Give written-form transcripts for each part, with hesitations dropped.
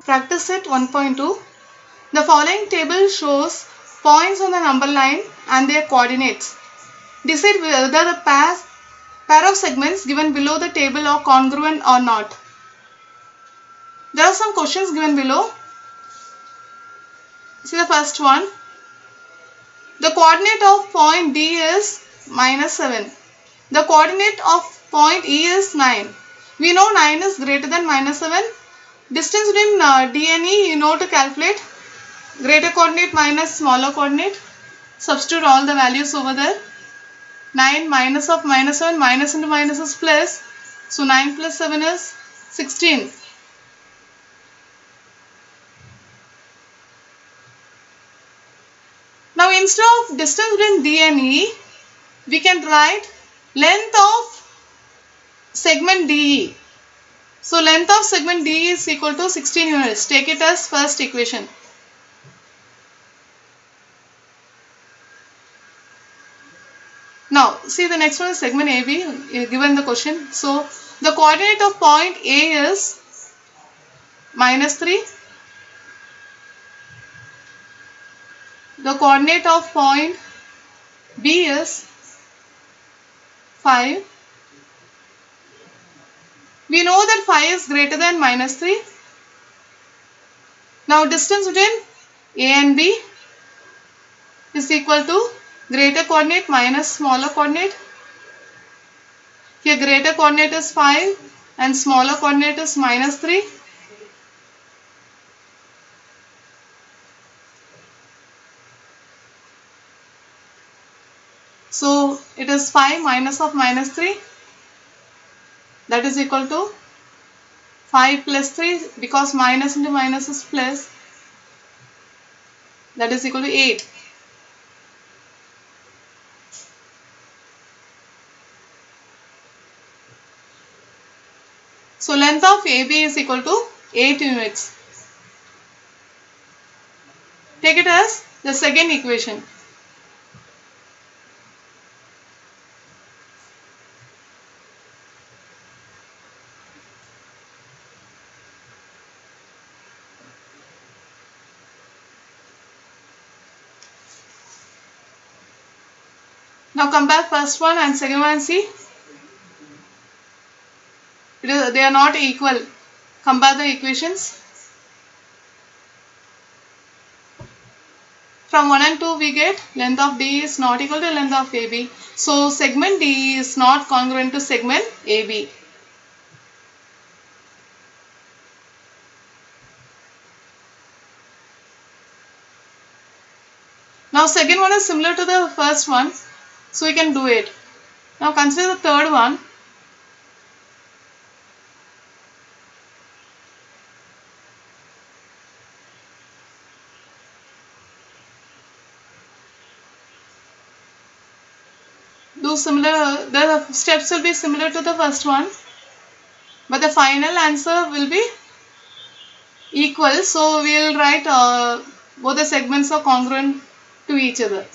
Practice set 1.2. The following table shows points on the number line and their coordinates. Decide whether the pair of segments given below the table are congruent or not. There are some questions given below. See the first one. The coordinate of point D is -7. The coordinate of point E is 9. We know 9 is greater than -7. Distance between D and E, you know to calculate. Greater coordinate minus smaller coordinate. Substitute all the values over there. 9 minus of -7, minus into minus is plus. So 9 plus 7 is 16. Now instead of distance between D and E, we can write length of segment DE. So length of segment DE is equal to 16 units. Take it as first equation. Now see the next one is segment AB given the question. So the coordinate of point A is -3. The coordinate of point B is 5. We know that 5 is greater than -3. Now distance between A and B is equal to greater coordinate minus smaller coordinate. Here greater coordinate is 5 and smaller coordinate is -3. So it is 5 minus of -3, that is equal to 5 plus 3, because minus into minus is plus, that is equal to 8. So length of AB is equal to 8 units. Take it as the second equation. Now compare first one and second one and see. They are not equal. Compare the equations. From 1 and 2 we get length of D is not equal to length of AB. So segment D is not congruent to segment AB. Now second one is similar to the first one, so we can do it. Now consider the third one. Do similar, the steps will be similar to the first one, but the final answer will be equal. So we will write both the segments are congruent to each other.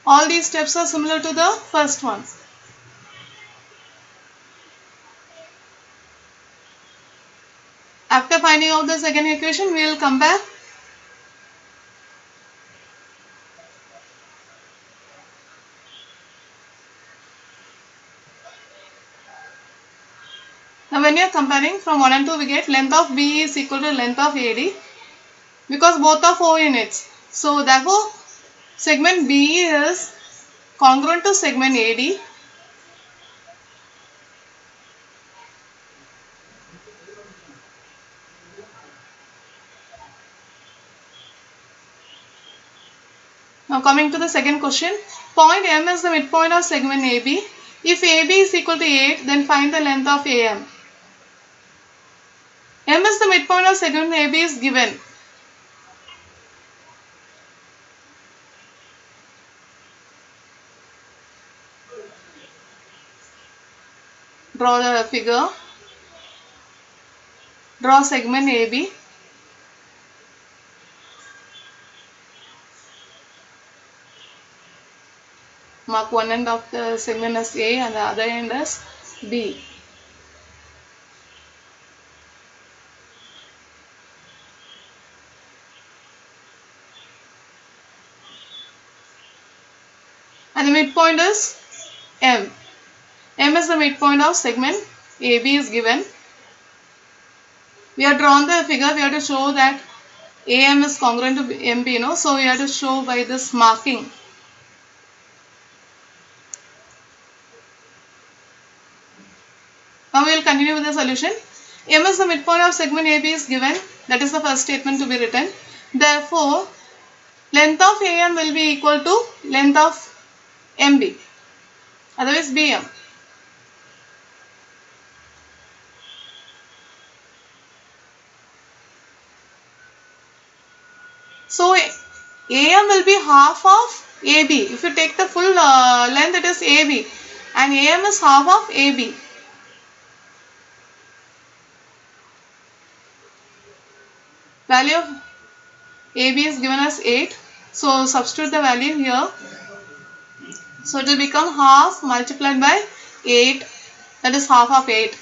All these steps are similar to the first one. After finding out the second equation, we will compare. Now when you are comparing from 1 and 2, we get length of B is equal to length of AD, because both are 4 units. So therefore segment B is congruent to segment AD. Now coming to the second question. Point M is the midpoint of segment AB. If AB is equal to 8, then find the length of AM. M is the midpoint of segment AB is given. Draw the figure. Draw segment AB. Mark one end of the segment as A and the other end as B. And the midpoint is M. M is the midpoint of segment AB is given. We have drawn the figure. We have to show that AM is congruent to MB, so we have to show by this marking. Now we will continue with the solution. M is the midpoint of segment AB is given. That is the first statement to be written. Therefore, length of AM will be equal to length of MB. Otherwise BM. So AM will be half of AB. If you take the full length, it is AB. And AM is half of AB. Value of AB is given as 8. So substitute the value here. So it will become half multiplied by 8. That is half of 8.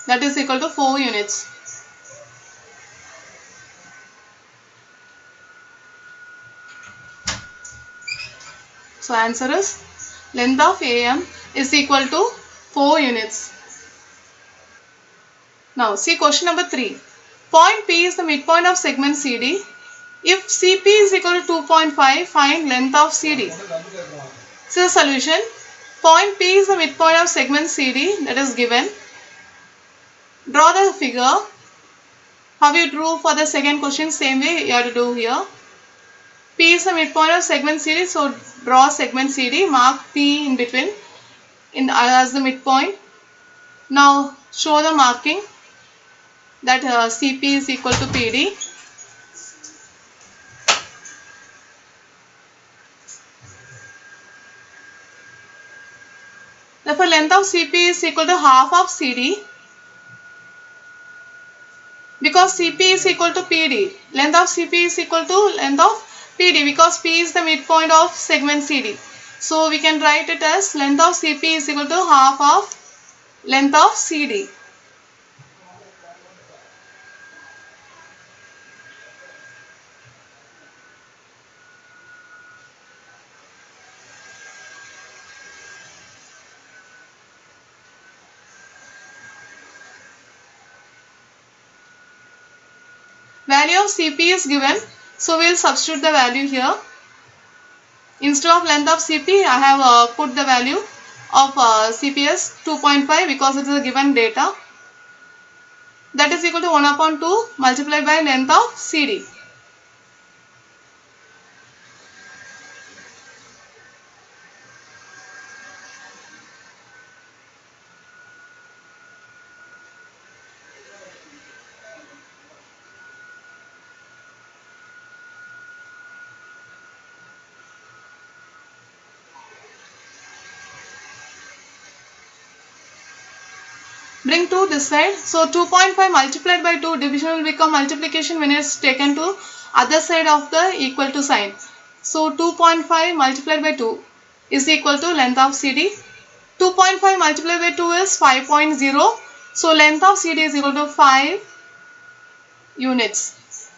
That is equal to 4 units. So answer is length of AM is equal to 4 units. Now see question number 3. Point P is the midpoint of segment CD. If CP is equal to 2.5, find length of CD. So the solution. Point P is the midpoint of segment CD, that is given. Draw the figure. How you drew for the second question, same way you have to do here. P is the midpoint of segment CD, so draw segment CD, mark P in between as the midpoint. Now show the marking that CP is equal to PD. Therefore, length of CP is equal to half of CD. Because CP is equal to PD. Length of CP is equal to length of PD because P is the midpoint of segment CD. So we can write it as length of CP is equal to half of length of CD. Value of CP is given. So we will substitute the value here. Instead of length of CP, I have put the value of CP as 2.5 because it is a given data. That is equal to 1 upon 2 multiplied by length of CD. Bring 2 this side. So 2.5 multiplied by 2, division will become multiplication when it is taken to other side of the equal to sign. So 2.5 multiplied by 2 is equal to length of CD. 2.5 multiplied by 2 is 5.0. So length of CD is equal to 5 units.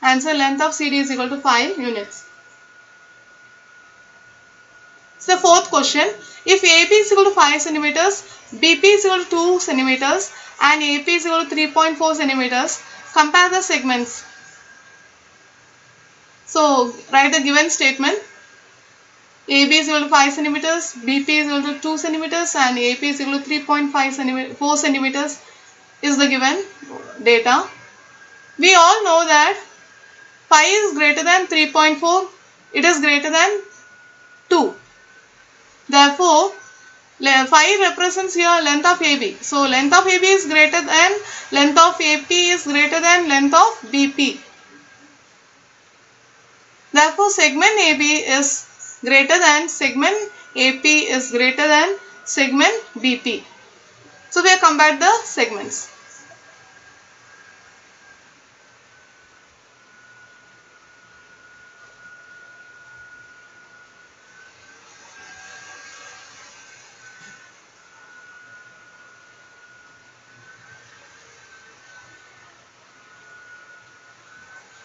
Answer, length of CD is equal to 5 units. So the fourth question, if AB is equal to 5 centimeters, BP is equal to 2 centimeters and AP is equal to 3.4 centimeters, compare the segments. So write the given statement. AB is equal to 5 centimeters, BP is equal to 2 centimeters, and AP is equal to 4 centimeters is the given data. We all know that pi is greater than 3.4, it is greater than 2. Therefore, phi represents here length of AB. So, length of AB is greater than, length of AP is greater than length of BP. Therefore, segment AB is greater than segment AP is greater than segment BP. So, we have compared the segments.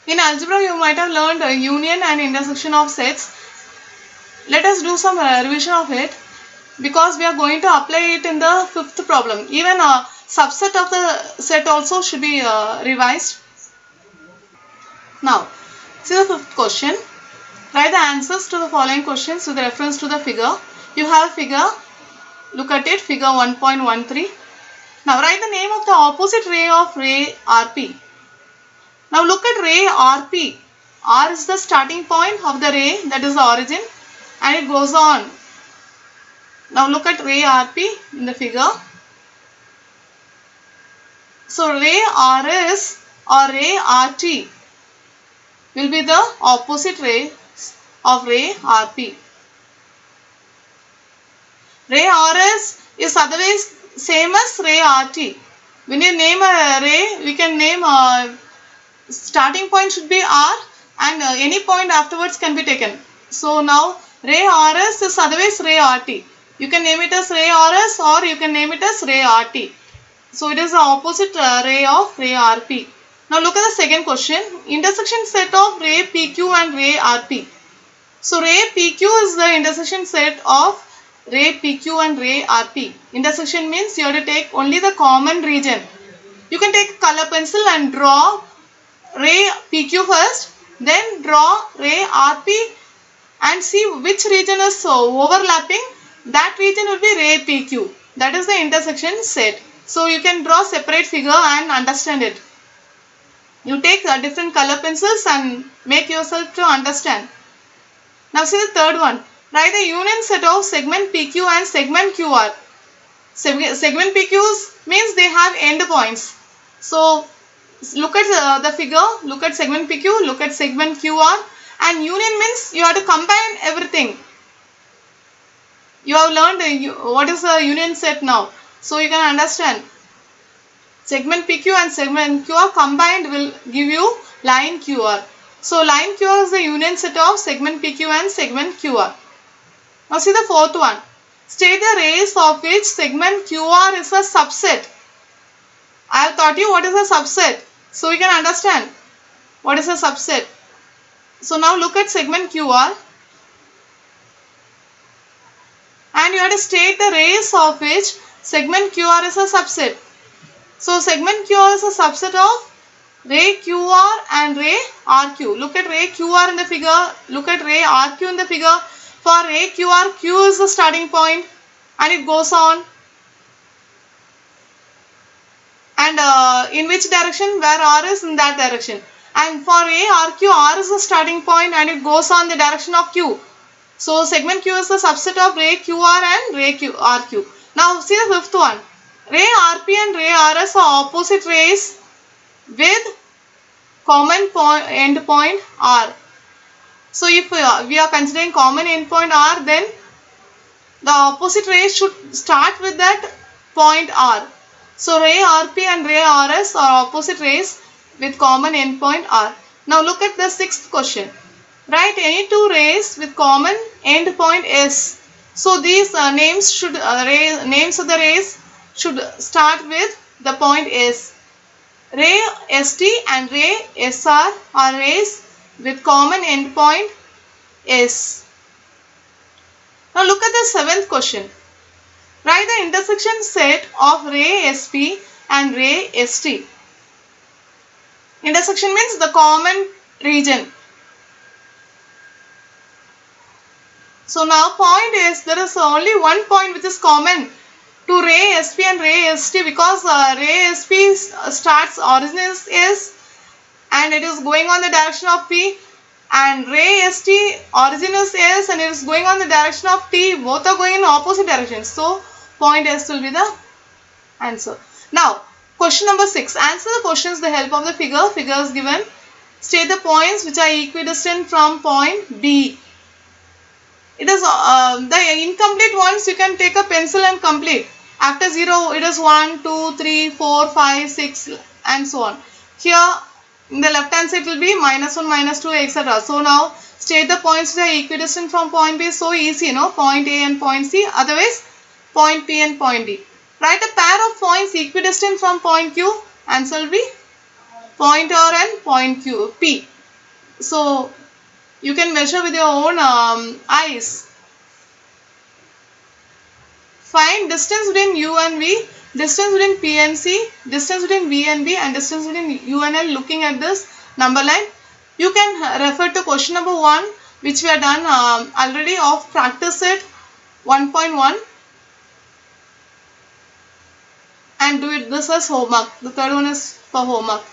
In algebra, you might have learned union and intersection of sets. Let us do some revision of it, because we are going to apply it in the fifth problem. Even a subset of the set also should be revised. Now, see the fifth question. Write the answers to the following questions with reference to the figure. You have a figure. Look at it, figure 1.13. Now, write the name of the opposite ray of ray RP. Now, look at ray RP. R is the starting point of the ray, that is the origin, and it goes on. Now, look at ray RP in the figure. So, ray RS or ray RT will be the opposite ray of ray RP. Ray RS is otherwise same as ray RT. When you name a ray, we can name a starting point should be R, and any point afterwards can be taken. So now ray RS is otherwise ray RT. You can name it as ray RS or you can name it as ray RT. So it is the opposite ray of ray RP. Now look at the second question. Intersection set of ray PQ and ray RP. So ray PQ is the intersection set of ray PQ and ray RP. Intersection means you have to take only the common region. You can take a color pencil and draw ray PQ first, then draw ray RP and see which region is overlapping. That region will be ray PQ. That is the intersection set. So you can draw separate figure and understand it. You take different color pencils and make yourself to understand. Now see the third one. Write the union set of segment PQ and segment QR. Segment PQs means they have end points. So look at the figure, look at segment PQ, look at segment QR, and union means you have to combine everything. You have learned what is the union set now. So you can understand. Segment PQ and segment QR combined will give you line QR. So line QR is the union set of segment PQ and segment QR. Now see the fourth one. State the rays of which segment QR is a subset. I have taught you what is a subset. So we can understand what is a subset. So now look at segment QR. And you have to state the rays of which segment QR is a subset. So segment QR is a subset of ray QR and ray RQ. Look at ray QR in the figure. Look at ray RQ in the figure. For ray QR, Q is the starting point and it goes on. And in which direction? Where R is, in that direction. And for ray RQ, R is the starting point and it goes on the direction of Q. So segment Q is the subset of ray QR and ray RQ. Now see the fifth one. Ray RP and ray RS are opposite rays with common end point R. So if we are considering common end point R, then the opposite rays should start with that point R. So ray RP and ray RS are opposite rays with common end point R. Now look at the sixth question. Write any two rays with common end point S. So these names of the rays should start with the point S. Ray ST and ray SR are rays with common endpoint S. Now look at the seventh question. Write the intersection set of ray SP and ray ST. Intersection means the common region. So now point is, there is only one point which is common to ray SP and ray ST, because ray SP starts origin is S and it is going on the direction of P, and ray ST origin is S and it is going on the direction of T. Both are going in opposite directions. So point S will be the answer. Now question number 6. Answer the questions with the help of the figure. Figure is given. State the points which are equidistant from point B. It is the incomplete ones you can take a pencil and complete. After 0 it is 1, 2, 3, 4, 5, 6 and so on. Here in the left hand side will be -1, -2 etc. So now state the points which are equidistant from point B. So easy, point A and point C. Otherwise point P and point D. Write a pair of points equidistant from point Q. Answer will be point R and point Q, P. So you can measure with your own eyes. Find distance between U and V, distance between P and C, distance between V and B, and distance between U and L looking at this number line. You can refer to question number 1, which we have done already of practice set 1.1, and do it this as homework. The third one is for homework.